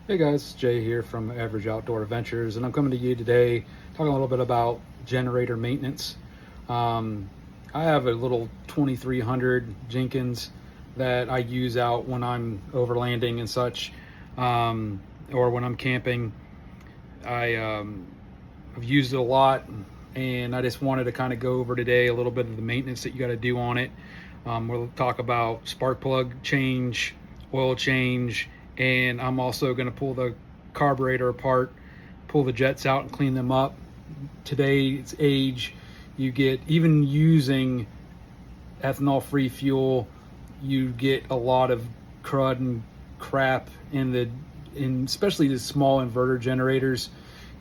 Hey guys, Jay here from Average Outdoor Adventures, and I'm coming to you today talking a little bit about generator maintenance. Um, I have a little 2300 Jenkins that I use out when I'm overlanding and such, or when I'm camping. I've used it a lot, and I just wanted to kind of go over today a little bit of the maintenance that you got to do on it. We'll talk about spark plug change, oil change, and I'm also going to pull the carburetor apart, pull the jets out and clean them up. Today's age, you get, even using ethanol free fuel, you get a lot of crud and crap in especially the small inverter generators.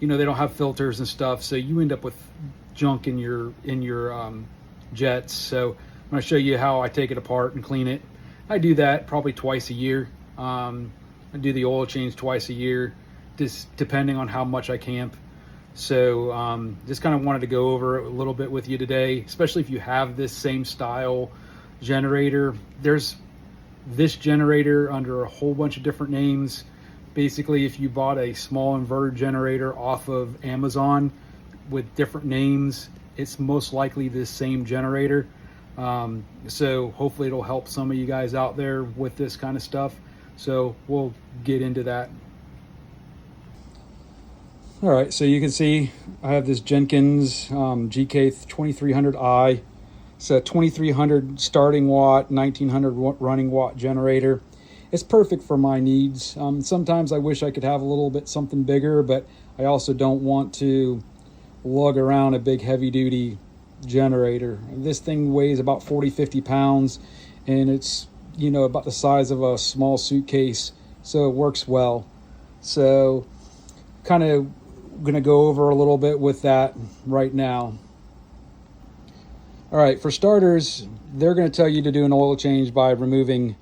You know, they don't have filters and stuff, so you end up with junk in your jets. So I'm going to show you how I take it apart and clean it. I do that probably twice a year. I do the oil change twice a year, just depending on how much I camp. So just kind of wanted to go over it a little bit with you today, especially if you have this same style generator. There's this generator under a whole bunch of different names. Basically, if you bought a small inverter generator off of Amazon with different names, it's most likely this same generator. So hopefully it'll help some of you guys out there with this kind of stuff. So we'll get into that. All right, so you can see I have this Genkins GK 2300i. It's a 2300 starting watt, 1900 running watt generator. It's perfect for my needs. Sometimes I wish I could have a little bit something bigger, but I also don't want to lug around a big heavy duty generator. This thing weighs about 40-50 pounds, and it's, you know, about the size of a small suitcase, so it works well. So kind of going to go over a little bit with that right now. All right, for starters, they're going to tell you to do an oil change by removing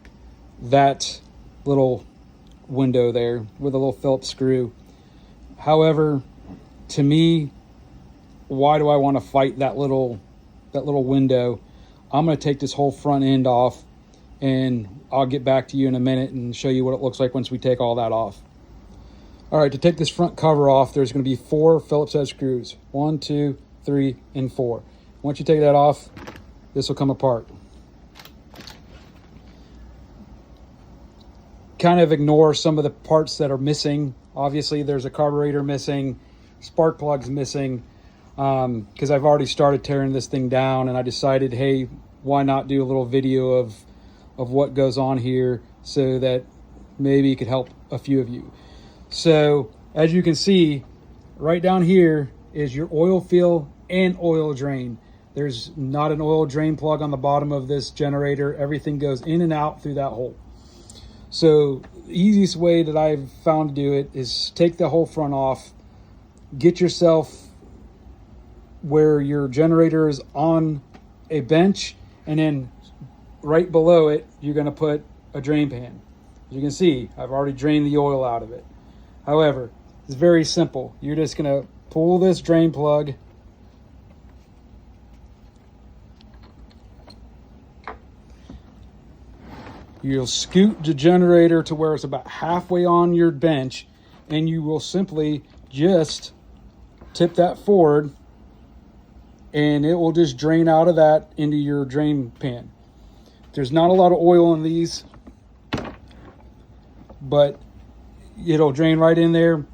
that little window there with a little Phillips screw. However, to me, why do I want to fight that little window? I'm going to take this whole front end off, and I'll get back to you in a minute and show you what it looks like once we take all that off. All right, to take this front cover off, there's going to be 4 Phillips head screws. 1, 2, 3, and 4. Once you take that off, this will come apart. Kind of ignore some of the parts that are missing. Obviously, there's a carburetor missing, spark plugs missing, because I've already started tearing this thing down, and I decided, hey, why not do a little video of what goes on here so that maybe it could help a few of you. So as you can see, right down here is your oil fill and oil drain. There's not an oil drain plug on the bottom of this generator. Everything goes in and out through that hole. So the easiest way that I've found to do it is take the whole front off, get yourself where your generator is on a bench, and then right below it, you're going to put a drain pan. As you can see, I've already drained the oil out of it. However, it's very simple. You're just going to pull this drain plug, you'll scoot the generator to where it's about halfway on your bench, and you will simply just tip that forward, and it will just drain out of that into your drain pan. There's not a lot of oil in these, but it'll drain right in there.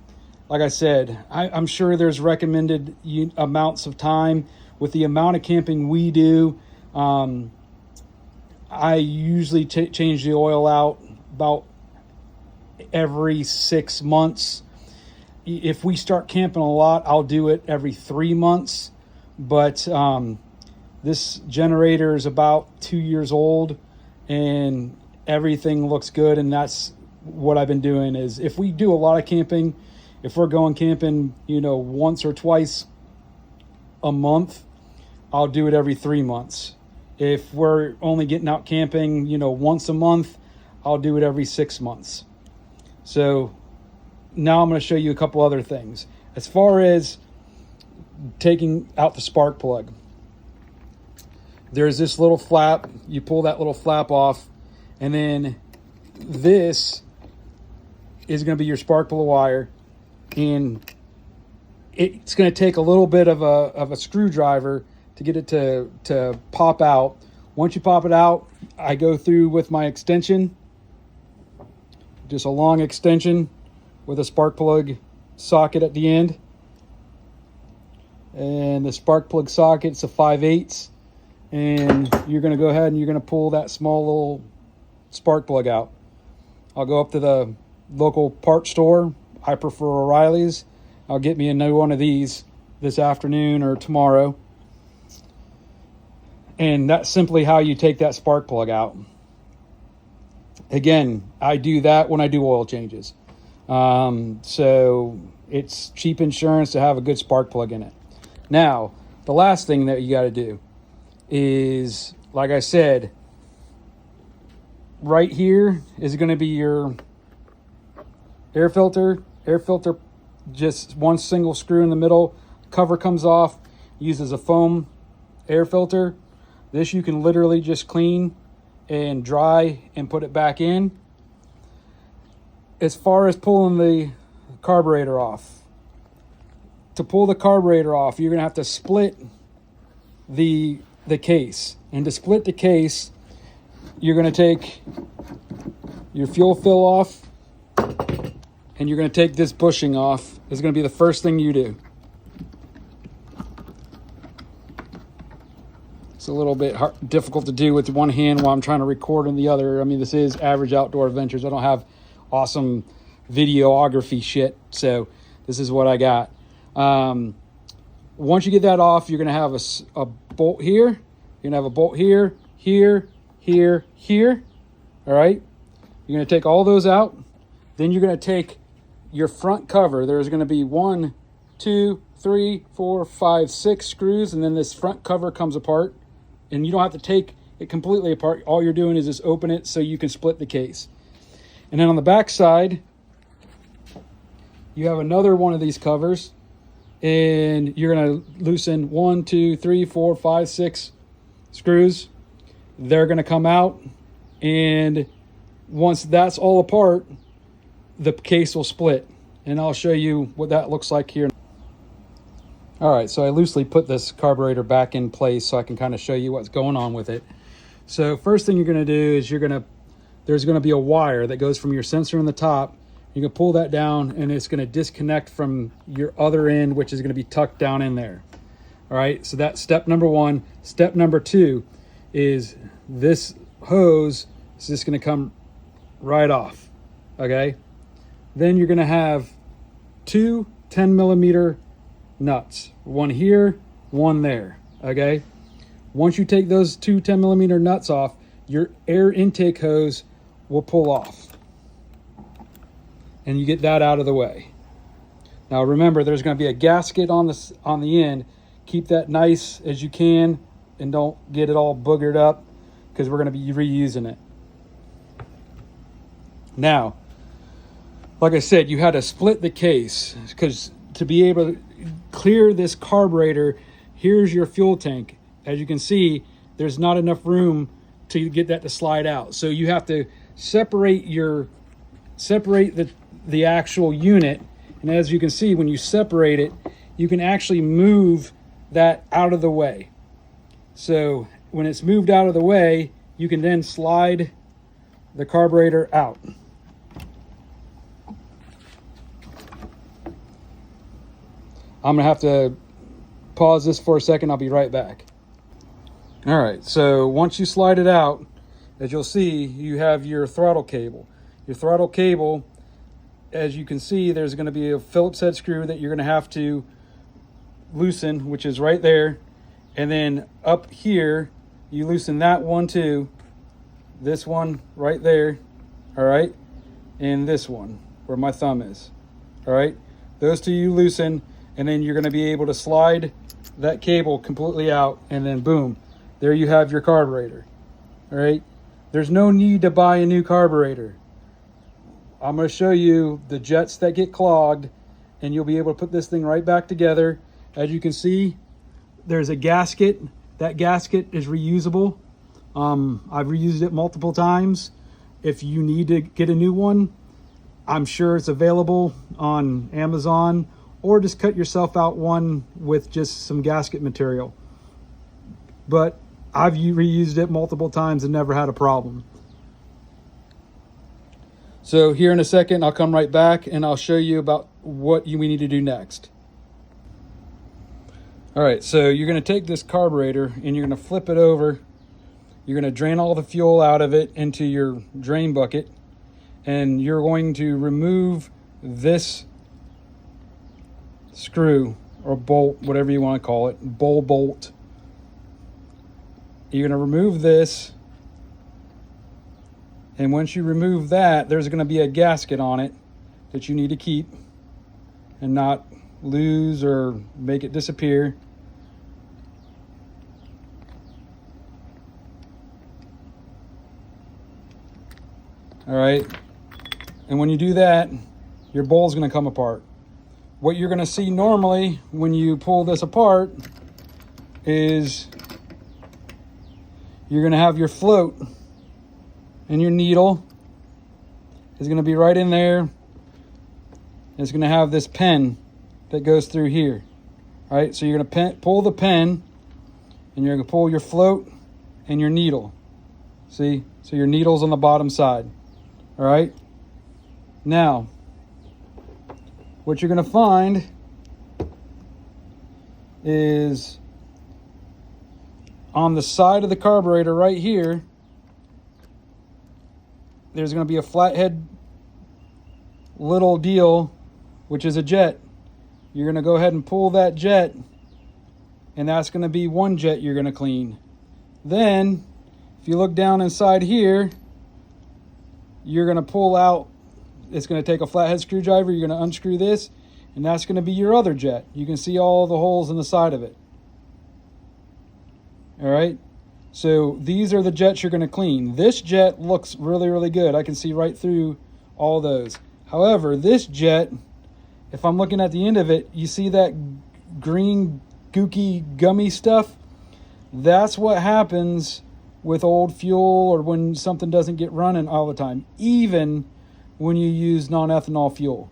Like I said, I'm sure there's recommended amounts of time. With the amount of camping we do, I usually change the oil out about every 6 months. If we start camping a lot, I'll do it every 3 months. But this generator is about 2 years old, and everything looks good. And that's what I've been doing. Is if we do a lot of camping, if we're going camping, you know, once or twice a month, I'll do it every 3 months. If we're only getting out camping, you know, once a month, I'll do it every 6 months. So now I'm going to show you a couple other things. As far as taking out the spark plug, there's this little flap. You pull that little flap off, and then this is going to be your spark plug wire, and it's going to take a little bit of a screwdriver to get it to pop out. Once you pop it out, I go through with my extension, just a long extension with a spark plug socket at the end. And the spark plug socket's a 5/8, and you're going to go ahead and you're going to pull that small little spark plug out. I'll go up to the local parts store. I prefer O'Reilly's. I'll get me a new one of these this afternoon or tomorrow. And that's simply how you take that spark plug out. Again, I do that when I do oil changes. So it's cheap insurance to have a good spark plug in it. Now, the last thing that you got to do is, like I said, right here is going to be your air filter. Air filter, just one single screw in the middle. Cover comes off, uses a foam air filter. This you can literally just clean and dry and put it back in. As far as pulling the carburetor off, to pull the carburetor off, you're going to have to split the case. And to split the case, you're going to take your fuel fill off, and you're going to take this bushing off. It's going to be the first thing you do. It's a little bit difficult to do with one hand while I'm trying to record on the other. I mean, this is Average Outdoor Adventures. I don't have awesome videography shit, so this is what I got. Once you get that off, you're going to have a bolt here. You're going to have a bolt here, here, here, here. All right. You're going to take all those out. Then you're going to take your front cover. There's going to be 1, 2, 3, 4, 5, 6 screws. And then this front cover comes apart, and you don't have to take it completely apart. All you're doing is just open it so you can split the case. And then on the back side, you have another one of these covers. And you're going to loosen 1, 2, 3, 4, 5, 6 screws. They're going to come out. And once that's all apart, the case will split. And I'll show you what that looks like here. All right, so I loosely put this carburetor back in place so I can kind of show you what's going on with it. So first thing you're going to do is there's going to be a wire that goes from your sensor on the top. You can pull that down, and it's going to disconnect from your other end, which is going to be tucked down in there. All right, so that's step number 1. Step number 2 is this hose is just going to come right off. Okay, then you're going to have 2 10mm nuts, one here, one there. Okay, once you take those 2 10mm nuts off, your air intake hose will pull off. And you get that out of the way. Now remember, there's going to be a gasket on the end. Keep that nice as you can, and don't get it all boogered up, because we're going to be reusing it. Now, like I said, you had to split the case, because to be able to clear this carburetor, here's your fuel tank. As you can see, there's not enough room to get that to slide out. So you have to separate the actual unit, and as you can see, when you separate it, you can actually move that out of the way. So when it's moved out of the way, you can then slide the carburetor out. I'm gonna have to pause this for a second. I'll be right back. All right, so once you slide it out, as you'll see, you have your throttle cable. Your throttle cable, as you can see, there's going to be a Phillips head screw that you're going to have to loosen, which is right there. And then up here, you loosen that one too. This one right there, all right? And this one, where my thumb is, all right? Those two you loosen, and then you're going to be able to slide that cable completely out, and then boom, there you have your carburetor, all right? There's no need to buy a new carburetor. I'm going to show you the jets that get clogged, and you'll be able to put this thing right back together. As you can see, there's a gasket. That gasket is reusable. I've reused it multiple times. If you need to get a new one, I'm sure it's available on Amazon, or just cut yourself out one with just some gasket material. But I've reused it multiple times and never had a problem. So here in a second, I'll come right back and I'll show you about what we need to do next. All right, so you're gonna take this carburetor and you're gonna flip it over. You're gonna drain all the fuel out of it into your drain bucket, and you're going to remove this screw or bolt, whatever you want to call it, bolt. You're going to remove this, and once you remove that, there's going to be a gasket on it that you need to keep and not lose or make it disappear. All right, and when you do that, your bowl is going to come apart. What you're going to see normally when you pull this apart is you're going to have your float, and your needle is going to be right in there. It's going to have this pen that goes through here. All right, so you're going to pull the pen, and you're going to pull your float and your needle. See? So your needle's on the bottom side. All right? Now, what you're going to find is on the side of the carburetor right here, there's going to be a flathead little deal, which is a jet. You're going to go ahead and pull that jet, and that's going to be one jet you're going to clean. Then, if you look down inside here, you're going to pull out, it's going to take a flathead screwdriver, you're going to unscrew this, and that's going to be your other jet. You can see all the holes in the side of it. All right, so these are the jets you're going to clean. This jet looks really, really good. I can see right through all those. However, this jet, if I'm looking at the end of it, you see that green gooky gummy stuff? That's what happens with old fuel or when something doesn't get running all the time, even when you use non-ethanol fuel.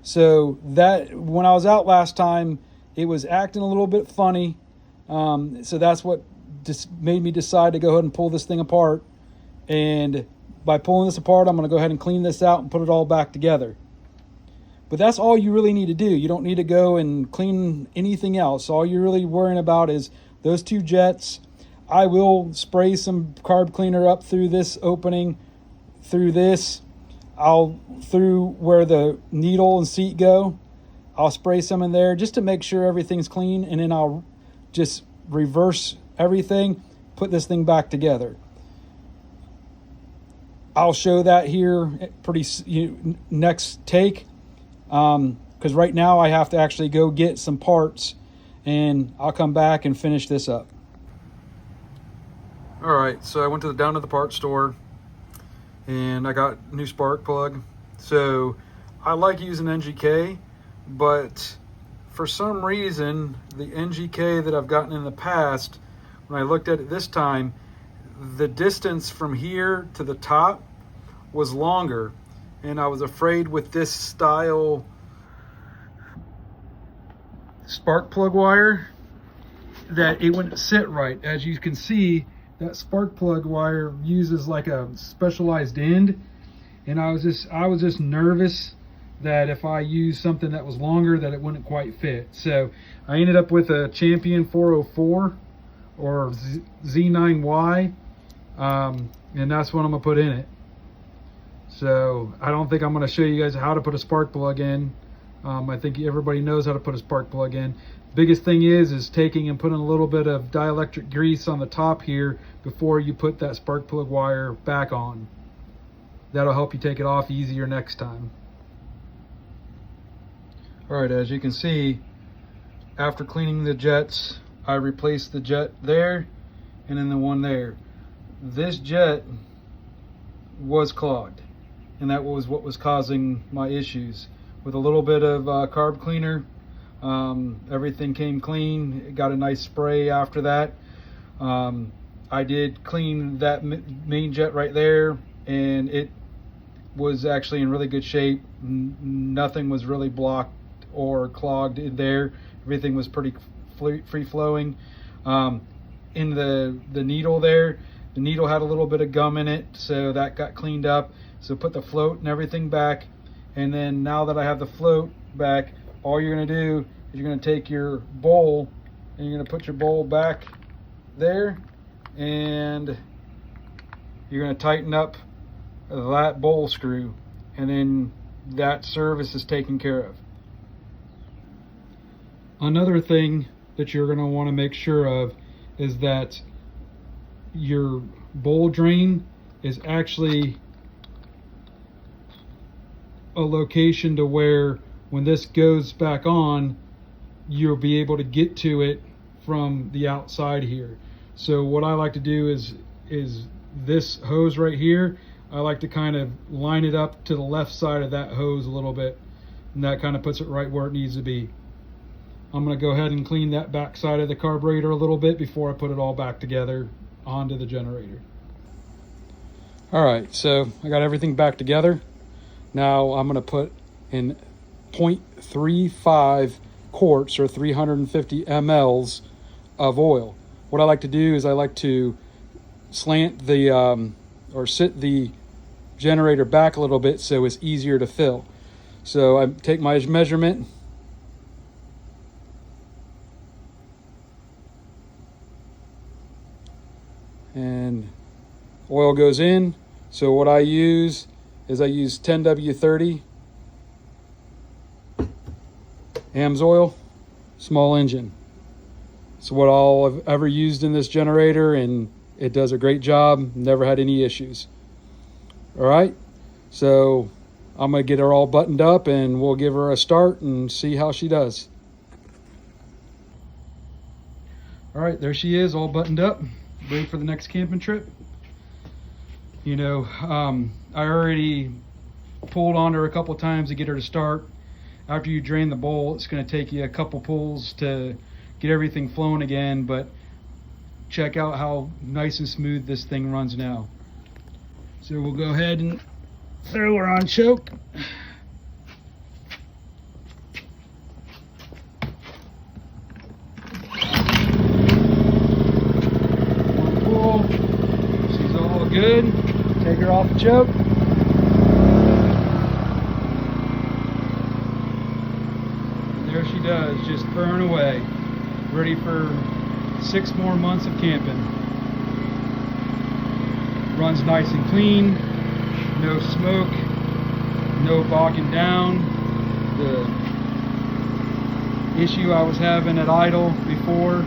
So that, when I was out last time, it was acting a little bit funny. So that's what just made me decide to go ahead and pull this thing apart. And by pulling this apart, I'm going to go ahead and clean this out and put it all back together. But that's all you really need to do. You don't need to go and clean anything else. All you're really worrying about is those two jets. I will spray some carb cleaner up through this opening, through this. Through where the needle and seat go. I'll spray some in there just to make sure everything's clean, and then I'll just reverse everything, put this thing back together. I'll show that here next take, because right now I have to actually go get some parts, and I'll come back and finish this up. All right, so I went down to the parts store, and I got a new spark plug. So I like using NGK, but for some reason, the NGK that I've gotten in the past, when I looked at it this time, the distance from here to the top was longer. And I was afraid with this style spark plug wire that it wouldn't sit right. As you can see, that spark plug wire uses like a specialized end. And I was just nervous that if I used something that was longer, that it wouldn't quite fit. So I ended up with a Champion 404 or Z9Y, and that's what I'm gonna put in it. So I don't think I'm gonna show you guys how to put a spark plug in. I think everybody knows how to put a spark plug in. Biggest thing is taking and putting a little bit of dielectric grease on the top here before you put that spark plug wire back on. That'll help you take it off easier next time. All right, as you can see, after cleaning the jets, I replaced the jet there and then the one there. This jet was clogged, and that was what was causing my issues. With a little bit of carb cleaner, everything came clean. It got a nice spray after that. I did clean that main jet right there, and was actually in really good shape. Nothing was really blocked or clogged in there. Everything was pretty free flowing. In the needle there, the needle had a little bit of gum in it, so that got cleaned up. So put the float and everything back, and then now that I have the float back, all you're going to do is you're going to take your bowl and you're going to put your bowl back there, and you're going to tighten up that bowl screw, and then that service is taken care of. Another thing that you're going to want to make sure of is that your bowl drain is actually a location to where when this goes back on, you'll be able to get to it from the outside here. So what I like to do is this hose right here, I like to kind of line it up to the left side of that hose a little bit, and that kind of puts it right where it needs to be. I'm going to go ahead and clean that back side of the carburetor a little bit before I put it all back together onto the generator. All right, so I got everything back together. Now I'm going to put in 0.35 quarts or 350 mLs of oil. What I like to do is I like to slant the or sit the generator back a little bit so it's easier to fill. So I take my measurement, and oil goes in. So what I use is I use 10W30 AMS oil, small engine. It's what all I've ever used in this generator, and it does a great job. Never had any issues. All right, so I'm gonna get her all buttoned up and we'll give her a start and see how she does. All right, there she is, all buttoned up, ready for the next camping trip. You know, I already pulled on her a couple times to get her to start. After you drain the bowl, it's going to take you a couple pulls to get everything flowing again, but check out how nice and smooth this thing runs now. So we'll go ahead and throw her on choke. One pull, she's all good. Take her off the choke. And there she does, just burn away. Ready for 6 more months of camping. Runs nice and clean, no smoke, no bogging down. The issue I was having at idle before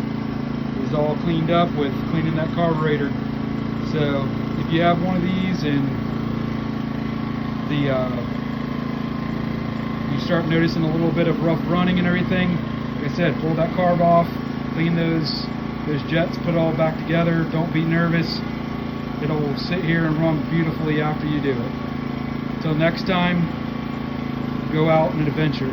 is all cleaned up with cleaning that carburetor. So if you have one of these and you start noticing a little bit of rough running and everything, like I said, pull that carb off, clean those jets, put it all back together. Don't be nervous. It'll sit here and run beautifully after you do it. Until next time, go out on an adventure.